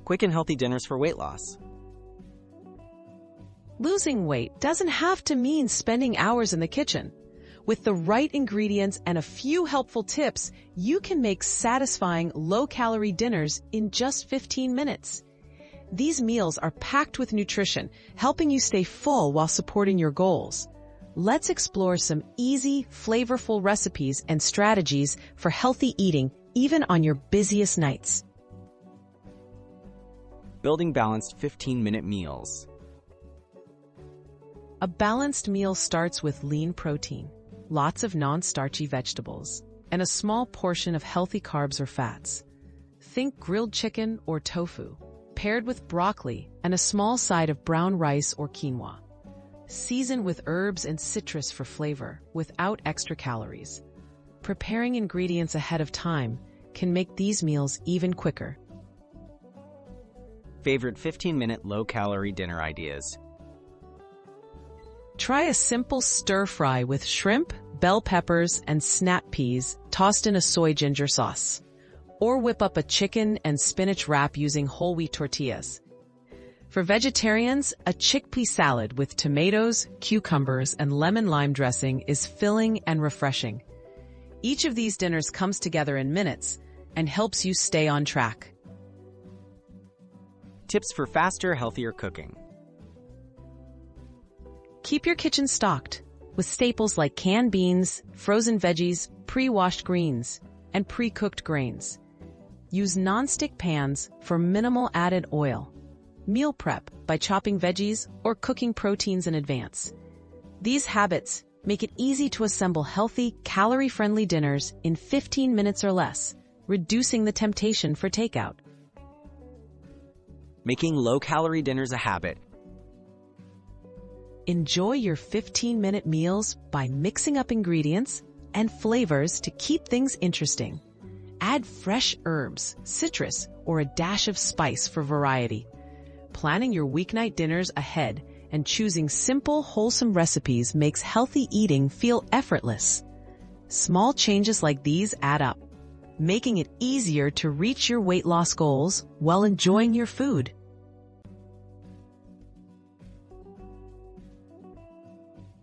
Quick and healthy dinners for weight loss. Losing weight doesn't have to mean spending hours in the kitchen. With the right ingredients and a few helpful tips, you can make satisfying low-calorie dinners in just 15 minutes. These meals are packed with nutrition, helping you stay full while supporting your goals. Let's explore some easy, flavorful recipes and strategies for healthy eating, even on your busiest nights. Building balanced 15-minute meals. A balanced meal starts with lean protein, lots of non-starchy vegetables, and a small portion of healthy carbs or fats. Think grilled chicken or tofu, paired with broccoli and a small side of brown rice or quinoa. Season with herbs and citrus for flavor, without extra calories. Preparing ingredients ahead of time can make these meals even quicker. Favorite 15-minute low-calorie dinner ideas. Try a simple stir-fry with shrimp, bell peppers, and snap peas tossed in a soy ginger sauce. Or whip up a chicken and spinach wrap using whole wheat tortillas. For vegetarians, a chickpea salad with tomatoes, cucumbers, and lemon lime dressing is filling and refreshing. Each of these dinners comes together in minutes and helps you stay on track. Tips for faster, healthier cooking. Keep your kitchen stocked with staples like canned beans, frozen veggies, pre-washed greens, and pre-cooked grains. Use non-stick pans for minimal added oil. Meal prep by chopping veggies or cooking proteins in advance. These habits make it easy to assemble healthy, calorie-friendly dinners in 15 minutes or less, reducing the temptation for takeout. Making low-calorie dinners a habit. Enjoy your 15-minute meals by mixing up ingredients and flavors to keep things interesting. Add fresh herbs, citrus, or a dash of spice for variety. Planning your weeknight dinners ahead and choosing simple, wholesome recipes makes healthy eating feel effortless. Small changes like these add up, making it easier to reach your weight loss goals while enjoying your food.